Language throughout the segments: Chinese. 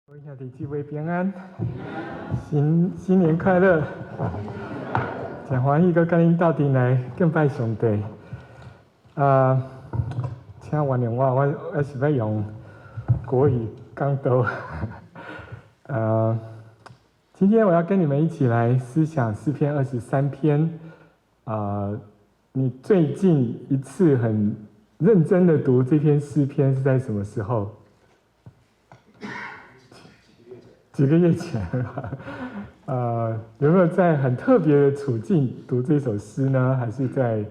我兄弟姊妹平安，新年快乐！真欢喜，搁跟恁斗阵来敬拜上帝。请原谅我是要用国语讲道。今天我要跟你们一起来思想诗篇23篇。你最近一次很认真的读这篇诗篇是在什么时候？几个月前吧。有没有在很特别的处境读这首诗呢？还是在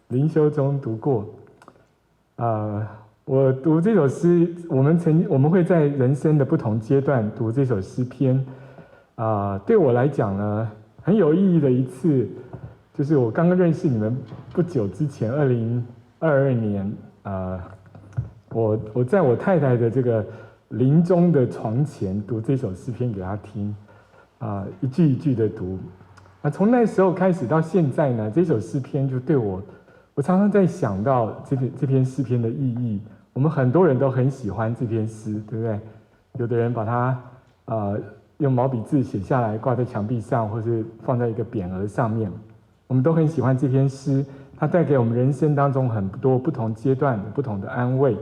灵修中读过？我读这首诗，我们会在人生的不同阶段读这首诗篇。对我来讲呢，很有意义的一次，就是我刚刚认识你们不久之前，2022年，我在我太太的这个临终的床前读这首诗篇给她听，一句一句的读。从那时候开始到现在呢，这首诗篇就对我常常在想到这篇诗篇的意义。我们很多人都很喜欢这篇诗，对不对？有的人把它用毛笔字写下来，挂在墙壁上，或是放在一个匾额上面。我们都很喜欢这篇诗，它带给我们人生当中很多不同阶段不同的安慰。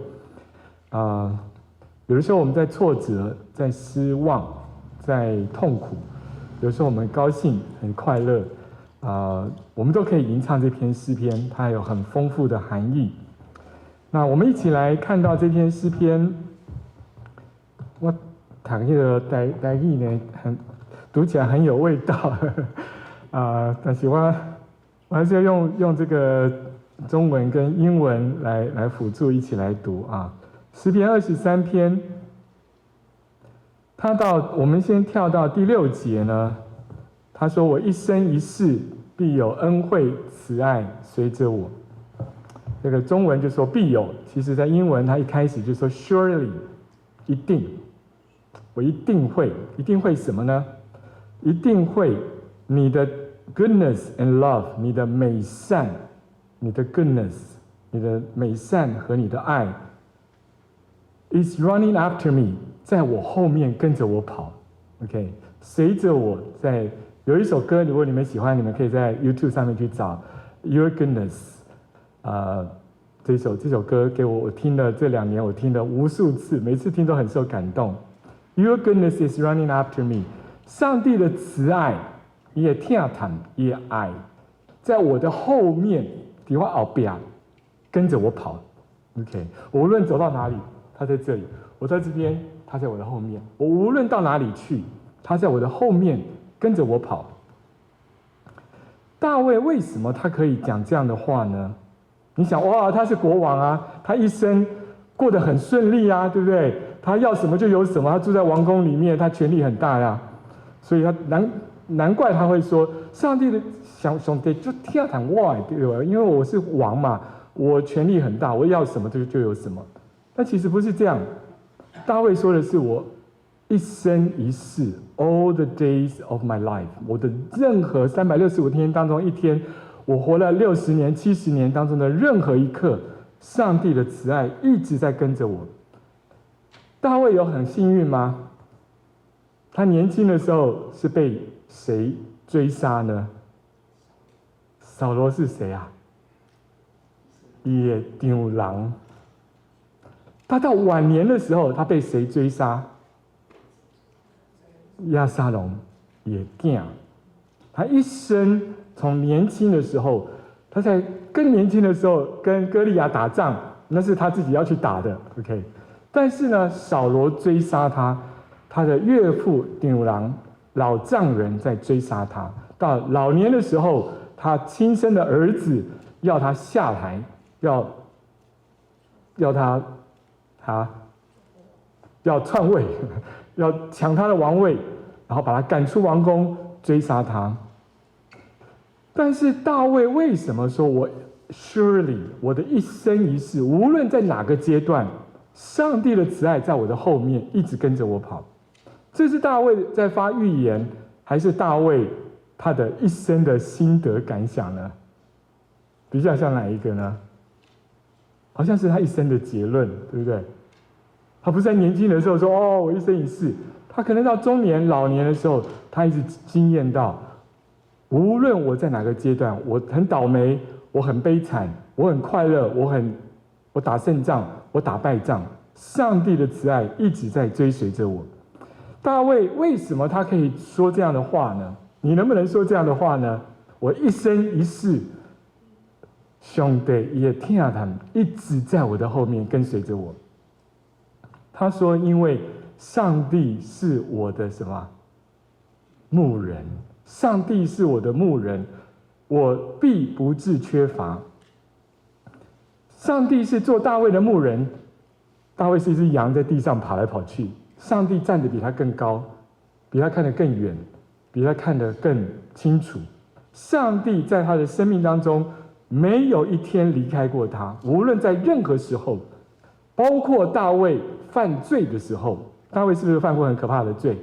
有的时候我们在挫折、在失望、在痛苦，有时候我们高兴、很快乐，我们都可以吟唱这篇诗篇，它有很丰富的含义。那我们一起来看到这篇诗篇，我读那个台语呢，读起来很有味道，但是我还是要用这个中文跟英文来辅助一起来读啊。诗篇23篇，我们先跳到第6节呢。他说：“我一生一世必有恩惠慈爱随着我。”这个中文就说必有，其实在英文它一开始就说 surely， 一定，我一定会什么呢？一定会你的 goodness and love， 你的美善，你的 goodness， 你的美善和你的爱 is running after me， 在我后面跟着我跑 ，OK， 随着我在。有一首歌，如果你们喜欢，你们可以在 YouTube 上面去找 Your Goodness， 这首歌给我听了这2年，我听了无数次，每次听都很受感动。Your goodness is running after me， 上帝的慈爱也疼疼也爱，在我的后面，在我后边跟着我跑。OK， 我无论走到哪里，他在这里；我在这边，他在我的后面。我无论到哪里去，他在我的后面。跟着我跑。大卫为什么他可以讲这样的话呢？你想，哇，他是国王啊，他一生过得很顺利啊，对不对？他要什么就有什么，他住在王宫里面，他权力很大呀，所以他难怪他会说，上帝的兄弟就听谈我，对吧？因为我是王嘛，我权力很大，我要什么就有什么。但其实不是这样，大卫说的是我。一生一世 ，all the days of my life， 我的任何365天当中一天，我活了60年、70年当中的任何一刻，上帝的慈爱一直在跟着我。大卫有很幸运吗？他年轻的时候是被谁追杀呢？扫罗是谁啊？野牛郎。他到晚年的时候，他被谁追杀？押沙龙也囝，他一生从年轻的时候，他在更年轻的时候跟歌利亚打仗，那是他自己要去打的 ，OK。但是呢，扫罗追杀他，他的岳父牛郎老丈人在追杀他。到老年的时候，他亲生的儿子要他下台，要他要篡位。要抢他的王位，然后把他赶出王宫，追杀他。但是大卫为什么说我 surely 我的一生一世，无论在哪个阶段，上帝的慈爱在我的后面一直跟着我跑？这是大卫在发预言，还是大卫他的一生的心得感想呢？比较像哪一个呢？好像是他一生的结论，对不对？他不是在年轻的时候说：“哦，我一生一世。”他可能到中年、老年的时候，他一直经验到，无论我在哪个阶段，我很倒霉，我很悲惨，我很快乐，我打胜仗，我打败仗，上帝的慈爱一直在追随着我。大卫为什么他可以说这样的话呢？你能不能说这样的话呢？我一生一世，兄弟也听他们一直在我的后面跟随着我。他说：“因为上帝是我的什么牧人？上帝是我的牧人，我必不致缺乏。上帝是做大卫的牧人，大卫是一只羊在地上跑来跑去，上帝站得比他更高，比他看得更远，比他看得更清楚。上帝在他的生命当中没有一天离开过他，无论在任何时候，包括大卫犯罪的时候，大卫是不是犯过很可怕的罪？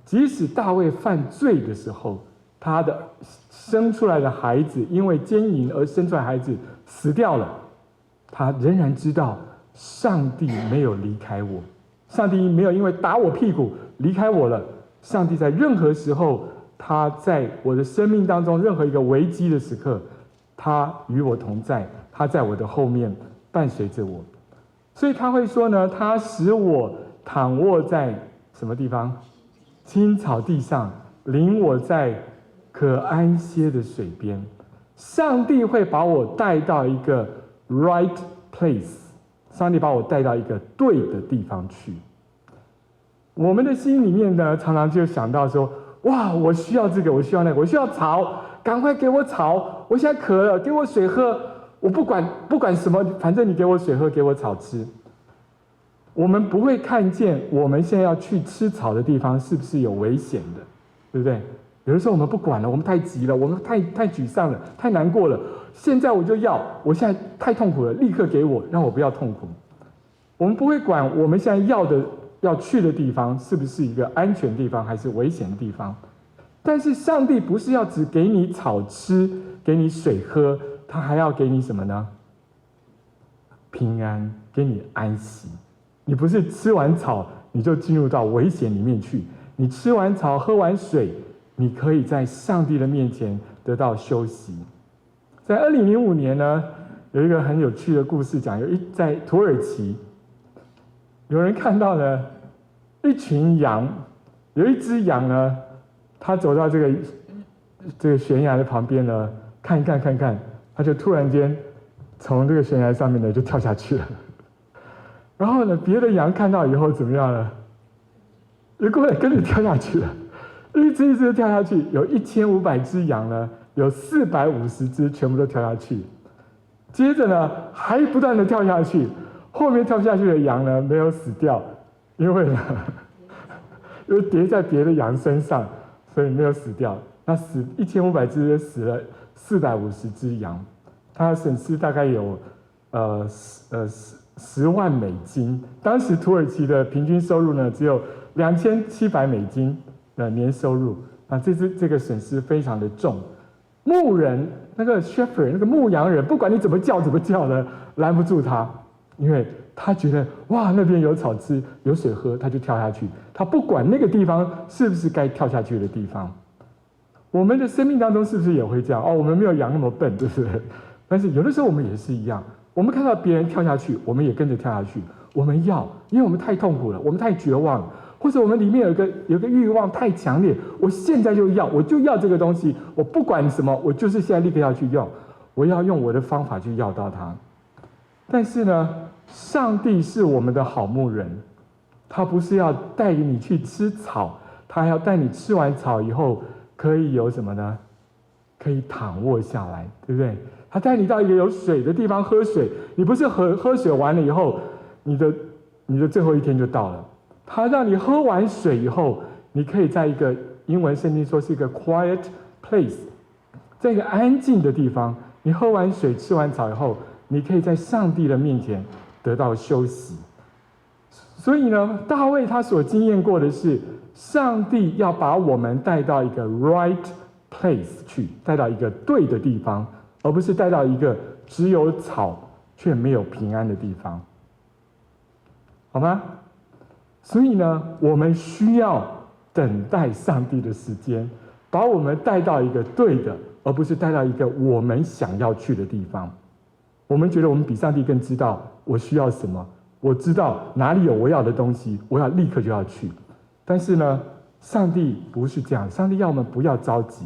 即使大卫犯罪的时候，他的生出来的孩子因为奸淫而生出来的孩子死掉了，他仍然知道上帝没有离开我，上帝没有因为打我屁股离开我了。上帝在任何时候，他在我的生命当中任何一个危机的时刻，他与我同在，他在我的后面伴随着我。所以他会说呢，他使我躺卧在什么地方？青草地上，领我在可安歇的水边。上帝会把我带到一个 right place， 上帝把我带到一个对的地方去。我们的心里面呢，常常就想到说，哇，我需要这个，我需要那个，我需要草，赶快给我草，我现在渴了，给我水喝，我不管什么，反正你给我水喝，给我草吃。我们不会看见我们现在要去吃草的地方是不是有危险的，对不对？有的时候我们不管了，我们太急了，我们太沮丧了，太难过了。现在我就要，我现在太痛苦了，立刻给我，让我不要痛苦。我们不会管我们现在要去的地方是不是一个安全的地方，还是危险的地方。但是上帝不是要只给你草吃，给你水喝，他还要给你什么呢？平安，给你安息。你不是吃完草你就进入到危险里面去，你吃完草喝完水，你可以在上帝的面前得到休息。在2005年呢，有一个很有趣的故事讲，在土耳其，有人看到了一群羊，有一只羊呢，它走到这个悬崖的旁边呢，看一看，它就突然间从这个悬崖上面呢就跳下去了。然后呢，别的羊看到以后怎么样呢？也过来跟着跳下去了，一只一只跳下去，有1500只羊呢，有450只全部都跳下去。接着呢，还不断的跳下去，后面跳下去的羊呢没有死掉，因为叠在别的羊身上，所以没有死掉。那1500只死了450只羊，它的损失大概有10万美金，当时土耳其的平均收入呢只有2700美金的年收入，这个损失非常的重。牧人那个 shepherd 那个牧羊人，不管你怎么叫呢，拦不住他，因为他觉得哇那边有草吃有水喝，他就跳下去，他不管那个地方是不是该跳下去的地方。我们的生命当中是不是也会这样？我们没有羊那么笨，对不对？但是有的时候我们也是一样。我们看到别人跳下去，我们也跟着跳下去。我们要，因为我们太痛苦了，我们太绝望了，或者我们里面有个欲望太强烈，我现在就要，我就要这个东西，我不管什么，我就是现在立刻要去要，我要用我的方法去要到它。但是呢，上帝是我们的好牧人，他不是要带你去吃草，他还要带你吃完草以后可以有什么呢？可以躺卧下来，对不对？他带你到一个有水的地方喝水，你不是喝水完了以后，你的最后一天就到了。他让你喝完水以后，你可以在一个英文圣经说是一个 quiet place， 在一个安静的地方，你喝完水吃完草以后，你可以在上帝的面前得到休息。所以呢，大卫他所经验过的是，上帝要把我们带到一个 right place 去，带到一个对的地方，而不是带到一个只有草却没有平安的地方，好吗？所以呢，我们需要等待上帝的时间，把我们带到一个对的，而不是带到一个我们想要去的地方。我们觉得我们比上帝更知道我需要什么，我知道哪里有我要的东西，我要立刻就要去。但是呢，上帝不是这样，上帝要我们不要着急。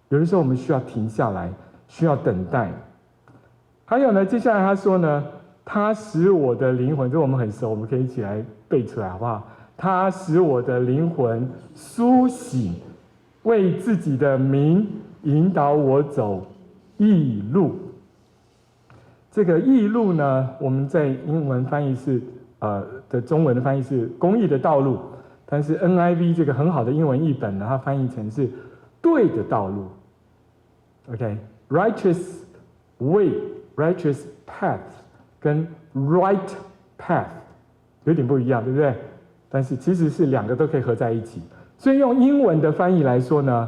有的时候我们需要停下来，需要等待。还有呢，接下来他说呢，他使我的灵魂，这我们很熟，我们可以一起来背出来，好不好？他使我的灵魂苏醒，为自己的名引导我走义路。这个义路呢，我们在英文翻译是的中文的翻译是公义的道路，但是 NIV 这个很好的英文译本呢，它翻译成是对的道路。OK，righteous way、righteous path 跟 right path 有点不一样，对不对？但是其实是两个都可以合在一起。所以用英文的翻译来说呢，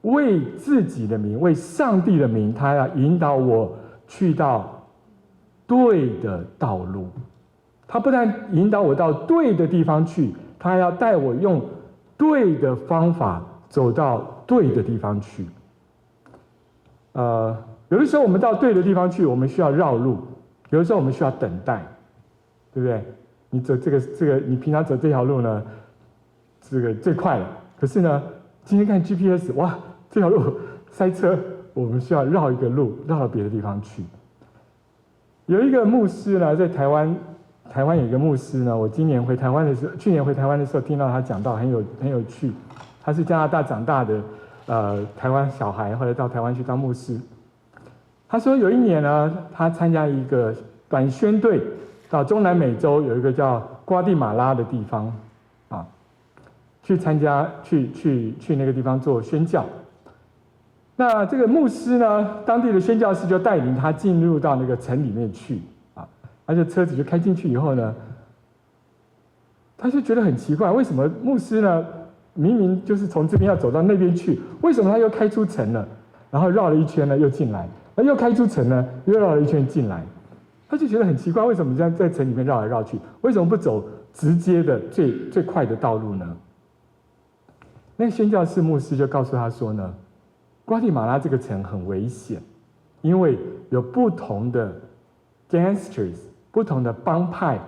为自己的名，为上帝的名，他要引导我去到对的道路。他不但引导我到对的地方去，他要带我用对的方法走到对的地方去。有的时候我们到对的地方去，我们需要绕路；有的时候我们需要等待，对不对？你走这个，你平常走这条路呢，这个最快了。可是呢，今天看 GPS， 哇，这条路塞车，我们需要绕一个路，绕到别的地方去。有一个牧师呢，在台湾有一个牧师呢，我去年回台湾的时候听到他讲到很有趣。他是加拿大长大的台湾小孩，后来到台湾去当牧师。他说有一年呢，他参加一个短宣队到中南美洲有一个叫瓜地马拉的地方啊，去参加去那个地方做宣教。那这个牧师呢，当地的宣教士就带领他进入到那个城里面去啊，而且车子就开进去以后呢，他就觉得很奇怪，为什么牧师呢，明明就是从这边要走到那边去，为什么他又开出城了，然后绕了一圈呢又进来，又开出城呢又绕了一圈进来，他就觉得很奇怪，为什么这样在城里面绕来绕去，为什么不走直接的最快的道路呢？那个宣教士牧师就告诉他说呢，瓜地马拉这个城很危险，因为有不同的 gangsters， 不同的帮派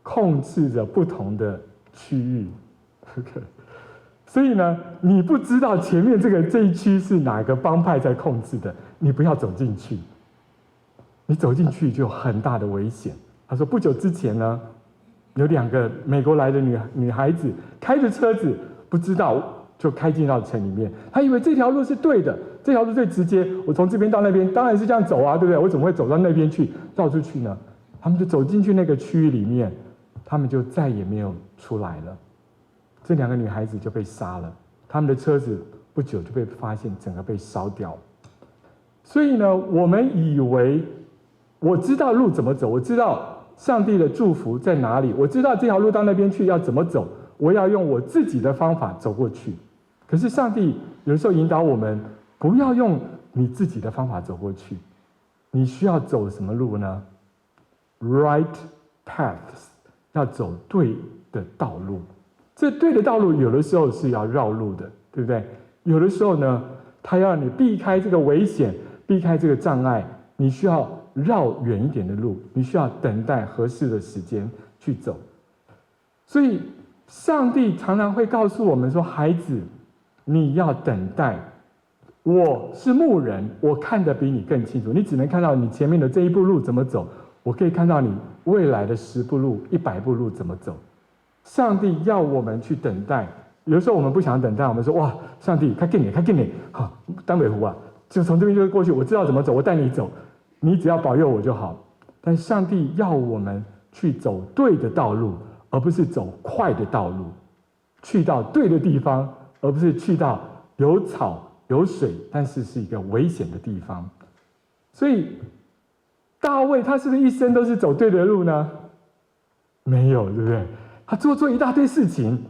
控制着不同的区域。Okay， 所以呢，你不知道前面这一区是哪个帮派在控制的，你不要走进去。你走进去就有很大的危险。他说，不久之前呢，有2个美国来的女孩子开着车子，不知道就开进到城里面，他以为这条路是对的，这条路最直接，我从这边到那边当然是这样走啊，对不对？我怎么会走到那边去，绕出去呢？他们就走进去那个区域里面，他们就再也没有出来了。这2个女孩子就被杀了，他们的车子不久就被发现整个被烧掉。所以呢，我们以为我知道路怎么走，我知道上帝的祝福在哪里，我知道这条路到那边去要怎么走，我要用我自己的方法走过去。可是上帝有时候引导我们，不要用你自己的方法走过去。你需要走什么路呢？ Right paths， 要走对的道路。这对的道路有的时候是要绕路的，对不对？有的时候呢，他要你避开这个危险，避开这个障碍，你需要绕远一点的路，你需要等待合适的时间去走。所以上帝常常会告诉我们说，孩子，你要等待，我是牧人，我看得比你更清楚，你只能看到你前面的这一步路怎么走，我可以看到你未来的10步路、100步路怎么走。上帝要我们去等待，有的时候我们不想等待，我们说哇，上帝，快给你，好，当北湖啊，就从这边就过去，我知道怎么走，我带你走，你只要保佑我就好。但上帝要我们去走对的道路，而不是走快的道路，去到对的地方，而不是去到有草有水，但是是一个危险的地方。所以大卫他是不是一生都是走对的路呢？没有，对不对？他做一大堆事情，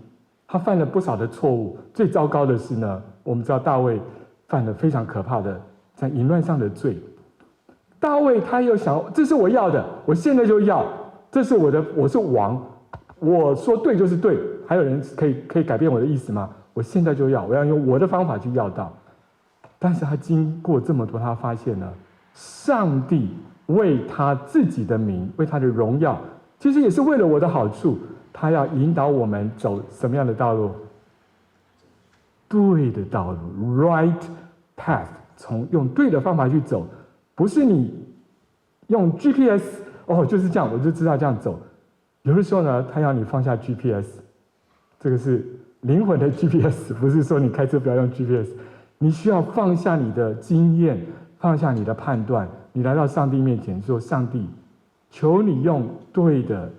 他犯了不少的错误。最糟糕的是呢，我们知道大卫犯了非常可怕的在淫乱上的罪。大卫他又想，这是我要的，我现在就要，这是我是王，我说对就是对，还有人可以改变我的意思吗？我现在就要，我要用我的方法去要到。但是他经过这么多，他发现呢，上帝为他自己的名，为他的荣耀，其实也是为了我的好处，他要引导我们走什么样的道路？对的道路 ，right path， 用对的方法去走，不是你用 GPS， 就是这样，我就知道这样走。有的时候呢，他要你放下 GPS， 这个是灵魂的 GPS， 不是说你开车不要用 GPS。你需要放下你的经验，放下你的判断，你来到上帝面前说：“上帝，求你用对的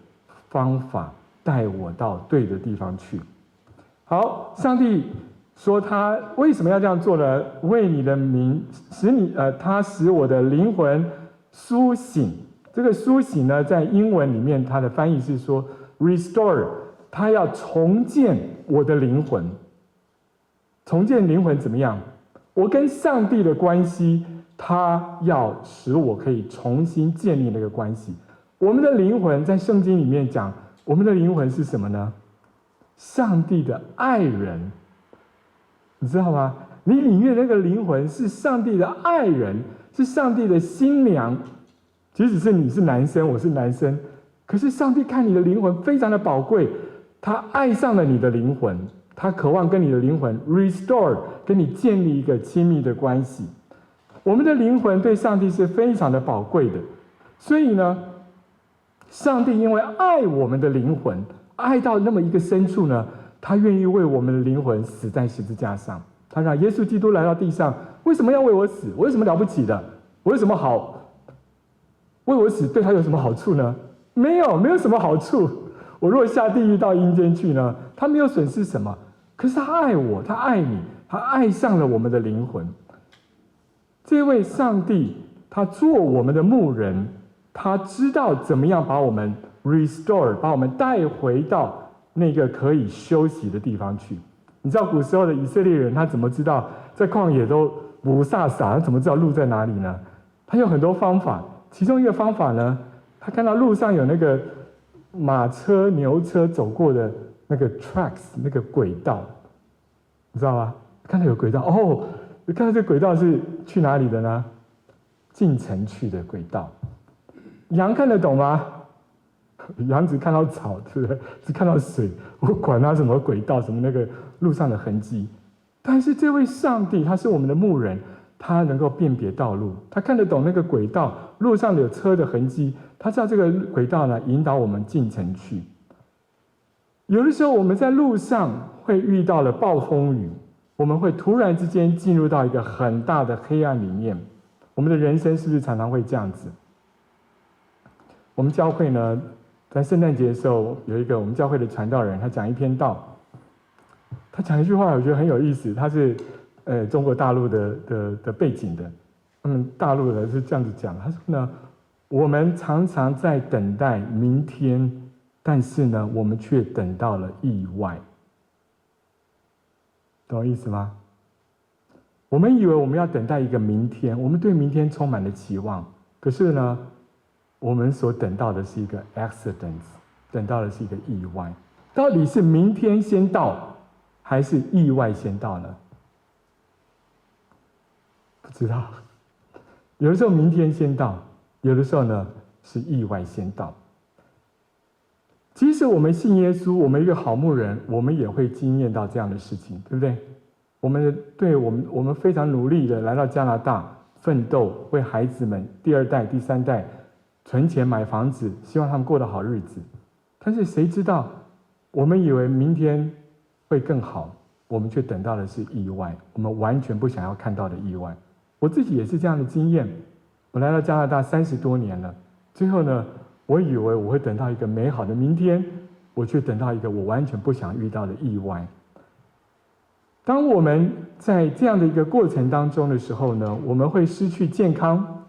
方法带我到对的地方去。”好，上帝说他为什么要这样做呢？为你的名，他使我的灵魂苏醒。这个苏醒呢，在英文里面，它的翻译是说 restore， 他要重建我的灵魂。重建灵魂怎么样？我跟上帝的关系，他要使我可以重新建立那个关系。我们的灵魂在圣经里面讲，我们的灵魂是什么呢？上帝的爱人，你知道吗？你里面那个灵魂是上帝的爱人，是上帝的新娘。即使是你是男生，我是男生，可是上帝看你的灵魂非常的宝贵，他爱上了你的灵魂，他渴望跟你的灵魂 restore， 跟你建立一个亲密的关系。我们的灵魂对上帝是非常的宝贵的，所以呢，上帝因为爱我们的灵魂，爱到那么一个深处呢，他愿意为我们的灵魂死在十字架上。他让耶稣基督来到地上，为什么要为我死？我有什么了不起的？我有什么好？为我死对他有什么好处呢？没有什么好处。我若下地狱到阴间去呢，他没有损失什么。可是他爱我，他爱你，他爱上了我们的灵魂。这位上帝，他做我们的牧人，他知道怎么样把我们 restore， 把我们带回到那个可以休息的地方去。你知道古时候的以色列人，他怎么知道在旷野都不飒飒，他怎么知道路在哪里呢？他有很多方法。其中一个方法呢，他看到路上有那个马车、牛车走过的那个 tracks， 那个轨道，你知道吗？看到有轨道，你看到这轨道是去哪里的呢？进城去的轨道。羊看得懂吗？羊只看到草，对不对？只看到水，我管它什么轨道，什么那个路上的痕迹。但是这位上帝，他是我们的牧人。他能够辨别道路，他看得懂那个轨道，路上有车的痕迹，他知道这个轨道呢引导我们进城去。有的时候我们在路上会遇到了暴风雨，我们会突然之间进入到一个很大的黑暗里面。我们的人生是不是常常会这样子？我们教会呢，在圣诞节的时候，有一个我们教会的传道人，他讲一篇道，他讲一句话，我觉得很有意思，他是中国大陆的背景的，大陆的是这样子讲，他说呢，我们常常在等待明天，但是呢，我们却等到了意外，懂我意思吗？我们以为我们要等待一个明天，我们对明天充满了期望，可是呢，我们所等到的是一个 accident， 等到的是一个意外。到底是明天先到，还是意外先到呢？不知道，有的时候明天先到，有的时候呢是意外先到。即使我们信耶稣，我们一个好牧人，我们也会经验到这样的事情，对不对？我们非常努力的来到加拿大奋斗，为孩子们第二代、第三代存钱买房子，希望他们过得好日子。但是谁知道，我们以为明天会更好，我们却等到的是意外，我们完全不想要看到的意外。我自己也是这样的经验，我来到加拿大30多年了，最后呢，我以为我会等到一个美好的明天，我却等到一个我完全不想遇到的意外。当我们在这样的一个过程当中的时候呢，我们会失去健康，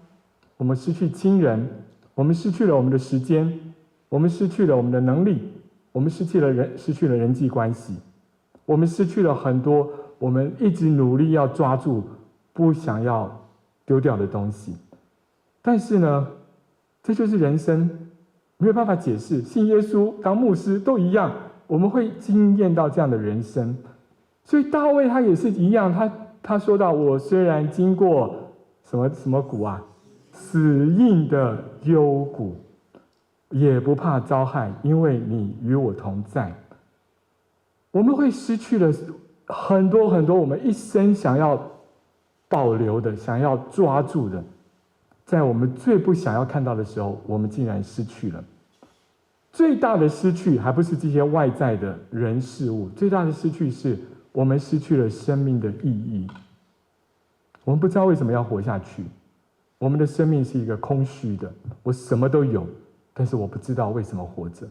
我们失去亲人，我们失去了我们的时间，我们失去了我们的能力，我们失去了人际关系，我们失去了很多我们一直努力要抓住不想要丢掉的东西。但是呢，这就是人生，没有办法解释。信耶稣当牧师都一样，我们会经验到这样的人生。所以大卫他也是一样，他说到：“我虽然经过什么谷啊，死荫的幽谷，也不怕遭害，因为你与我同在。”我们会失去了很多很多我们一生想要保留的、想要抓住的，在我们最不想要看到的时候，我们竟然失去了。最大的失去还不是这些外在的人事物，最大的失去是我们失去了生命的意义。我们不知道为什么要活下去，我们的生命是一个空虚的，我什么都有，但是我不知道为什么活着。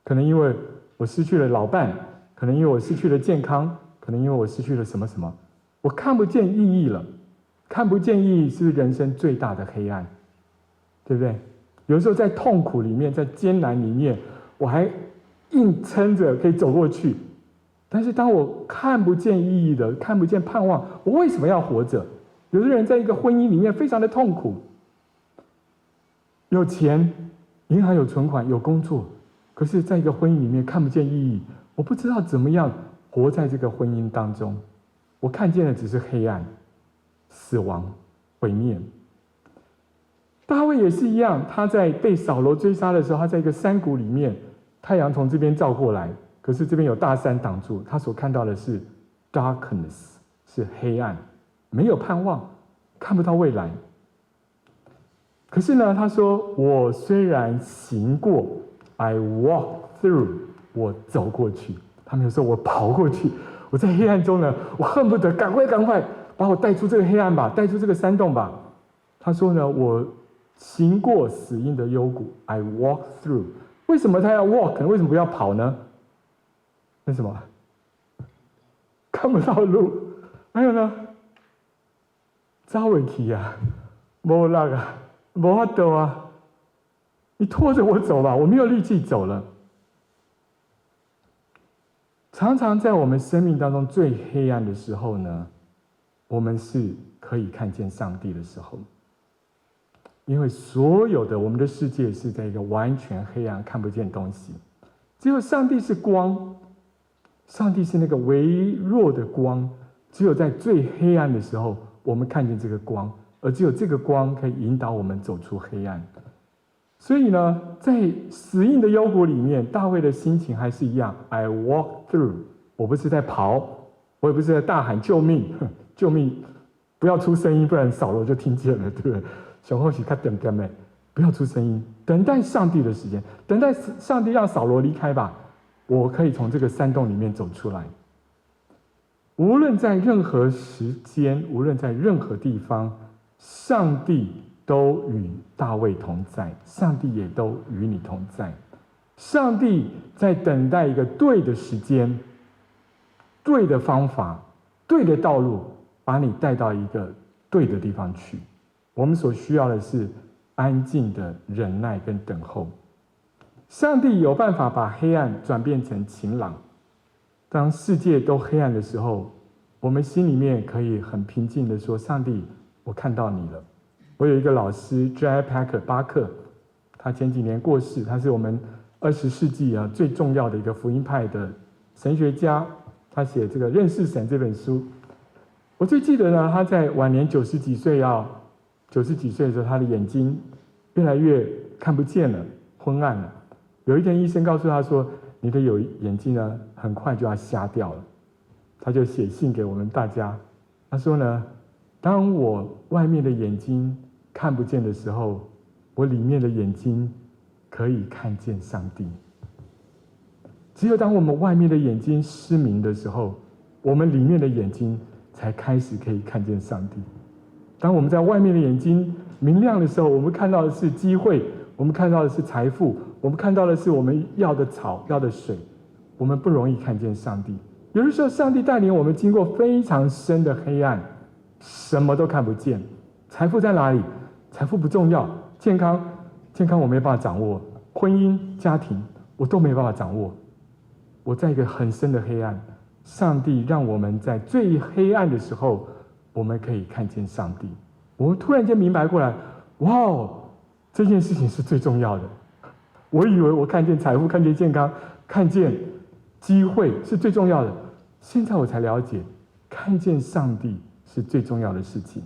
可能因为我失去了老伴，可能因为我失去了健康，可能因为我失去了什么什么，我看不见意义了。看不见意义是人生最大的黑暗，对不对？有时候在痛苦里面，在艰难里面，我还硬撑着可以走过去。但是当我看不见意义的，看不见盼望，我为什么要活着？有的人在一个婚姻里面非常的痛苦，有钱，银行有存款，有工作，可是在一个婚姻里面看不见意义，我不知道怎么样活在这个婚姻当中。我看见的只是黑暗、死亡、毁灭。大卫也是一样，他在被扫罗追杀的时候，他在一个山谷里面，太阳从这边照过来，可是这边有大山挡住，他所看到的是 darkness， 是黑暗，没有盼望，看不到未来。可是呢，他说：“我虽然行过 ，I walk through， 我走过去。”他没有说我跑过去，我在黑暗中呢，我恨不得赶快把我带出这个黑暗吧，带出这个山洞吧。他说呢，我行过死荫的幽谷 ，I walk through。为什么他要 walk？ 为什么不要跑呢？为什么？看不到路。还有呢，走不去啊，没力啊，没法度啊。你拖着我走吧，我没有力气走了。常常在我们生命当中最黑暗的时候呢，我们是可以看见上帝的时候。因为所有的我们的世界是在一个完全黑暗，看不见东西。只有上帝是光，上帝是那个微弱的光。只有在最黑暗的时候，我们看见这个光，而只有这个光可以引导我们走出黑暗。所以呢，在死荫的幽谷里面，大卫的心情还是一样 ：I walk through。我不是在跑，我也不是在大喊救命，救命！不要出声音，不然扫罗就听见了，对不对？小后许他等等没，不要出声音，等待上帝的时间，等待上帝让扫罗离开吧。我可以从这个山洞里面走出来。无论在任何时间，无论在任何地方，上帝都与大卫同在，上帝也都与你同在。上帝在等待一个对的时间、对的方法、对的道路，把你带到一个对的地方去。我们所需要的是安静的忍耐跟等候。上帝有办法把黑暗转变成晴朗。当世界都黑暗的时候，我们心里面可以很平静的说：“上帝，我看到你了。”我有一个老师 J.I. Packer 巴克，他前几年过世，他是我们20世纪最重要的一个福音派的神学家。他写这个《认识神》这本书，我最记得呢，他在晚年90几岁的时候，他的眼睛越来越看不见了，昏暗了。有一天，医生告诉他说：“你的眼睛呢，很快就要瞎掉了。”他就写信给我们大家，他说呢：“当我外面的眼睛看不见的时候，我里面的眼睛可以看见上帝。只有当我们外面的眼睛失明的时候，我们里面的眼睛才开始可以看见上帝。当我们在外面的眼睛明亮的时候，我们看到的是机会，我们看到的是财富，我们看到的是我们要的草、要的水，我们不容易看见上帝。有的时候，上帝带领我们经过非常深的黑暗，什么都看不见。财富在哪里？财富不重要，健康我没办法掌握，婚姻、家庭我都没办法掌握。我在一个很深的黑暗，上帝让我们在最黑暗的时候，我们可以看见上帝。我们突然间明白过来，哇，这件事情是最重要的。我以为我看见财富，看见健康，看见机会是最重要的，现在我才了解，看见上帝是最重要的事情。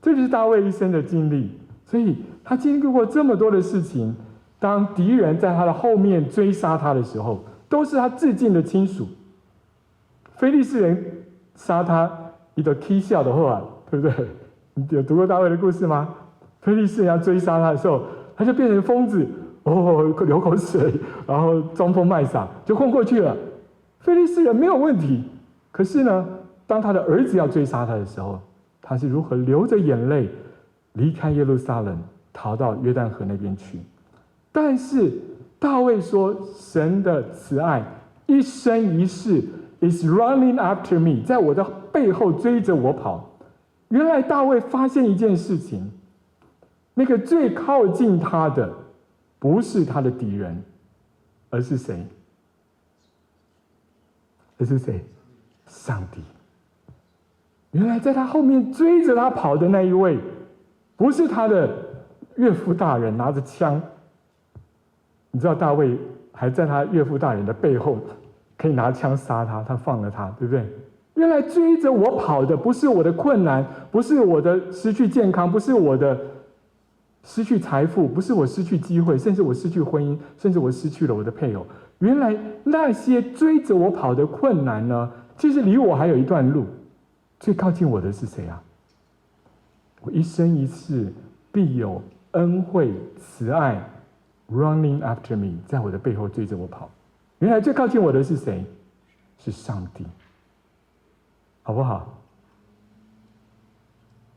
这就是大卫一生的经历，所以他经历过这么多的事情。当敌人在他的后面追杀他的时候，都是他至近的亲属。非利士人杀他，一个蹊跷的话，对不对？你有读过大卫的故事吗？非利士人要追杀他的时候，他就变成疯子，流口水，然后装疯卖傻，就混过去了。非利士人没有问题，可是呢，当他的儿子要追杀他的时候，他是如何流着眼泪离开耶路撒冷，逃到约旦河那边去。但是大卫说，神的慈爱一生一世 is running after me， 在我的背后追着我跑。原来大卫发现一件事情，那个最靠近他的不是他的敌人，而是谁？而是谁？上帝。原来在他后面追着他跑的那一位，不是他的岳父大人拿着枪。你知道大卫还在他岳父大人的背后可以拿枪杀他，他放了他，对不对？原来追着我跑的不是我的困难，不是我的失去健康，不是我的失去财富，不是我失去机会，甚至我失去婚姻，甚至我失去了我的配偶。原来那些追着我跑的困难呢，其实离我还有一段路。最靠近我的是谁啊？我一生一世必有恩惠慈爱 running after me， 在我的背后追着我跑。原来最靠近我的是谁？是上帝，好不好？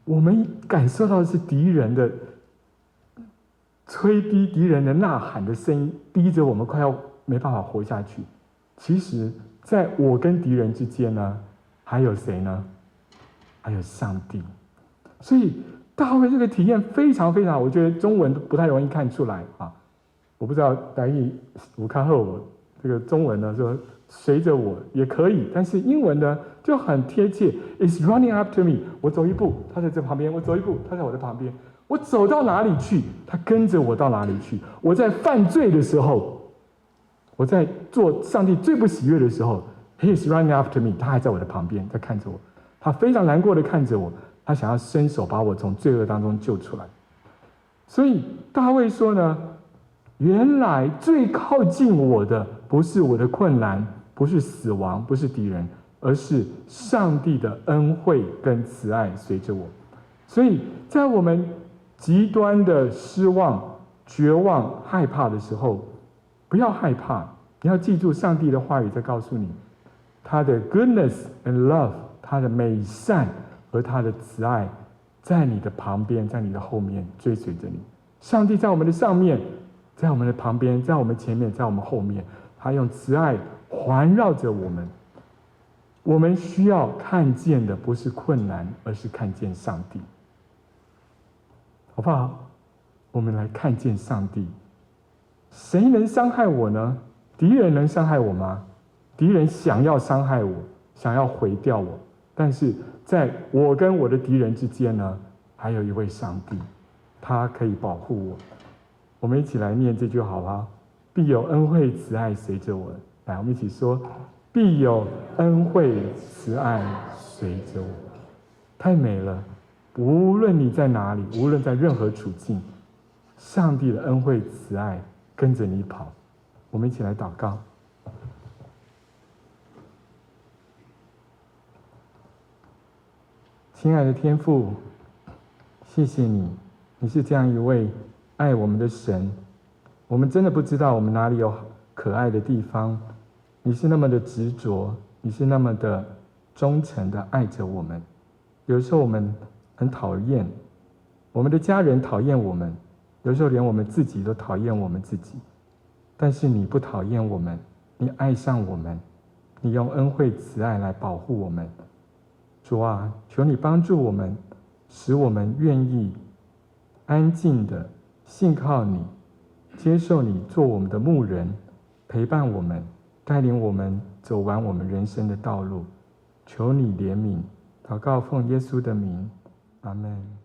我们感受到的是敌人的催逼，敌人的呐喊的声音，逼着我们快要没办法活下去。其实在我跟敌人之间呢，还有谁呢？还有上帝。所以大卫这个体验非常非常，我觉得中文不太容易看出来啊。我不知道台语我看后我这个中文呢说随着我也可以，但是英文呢就很贴切 ，is running after me。我走一步，他在这旁边；我走一步，他在我的旁边。我走到哪里去，他跟着我到哪里去。我在犯罪的时候，我在做上帝最不喜悦的时候 ，he is running after me， 他还在我的旁边，在看着我。他非常难过的看着我，他想要伸手把我从罪恶当中救出来。所以大卫说呢，原来最靠近我的不是我的困难，不是死亡，不是敌人，而是上帝的恩惠跟慈爱随着我。所以在我们极端的失望、绝望、害怕的时候，不要害怕，你要记住上帝的话语在告诉你，他的 goodness and love， 他的美善和他的慈爱在你的旁边，在你的后面追随着你。上帝在我们的上面，在我们的旁边，在我们前面，在我们后面，他用慈爱环绕着我们。我们需要看见的不是困难，而是看见上帝，好不好？我们来看见上帝。谁能伤害我呢？敌人能伤害我吗？敌人想要伤害我，想要毁掉我，但是在我跟我的敌人之间呢，还有一位上帝，他可以保护我。我们一起来念这句好不好？必有恩惠慈爱随着我。来，我们一起说，必有恩惠慈爱随着我。太美了！无论你在哪里，无论在任何处境，上帝的恩惠慈爱跟着你跑。我们一起来祷告。亲爱的天父，谢谢你，你是这样一位爱我们的神。我们真的不知道我们哪里有可爱的地方，你是那么的执着，你是那么的忠诚的爱着我们。有时候我们很讨厌，我们的家人讨厌我们，有时候连我们自己都讨厌我们自己。但是你不讨厌我们，你爱上我们，你用恩惠慈爱来保护我们。主啊，求你帮助我们，使我们愿意安静的信靠你，接受你做我们的牧人，陪伴我们，带领我们走完我们人生的道路。求你怜悯，祷告奉耶稣的名，阿们。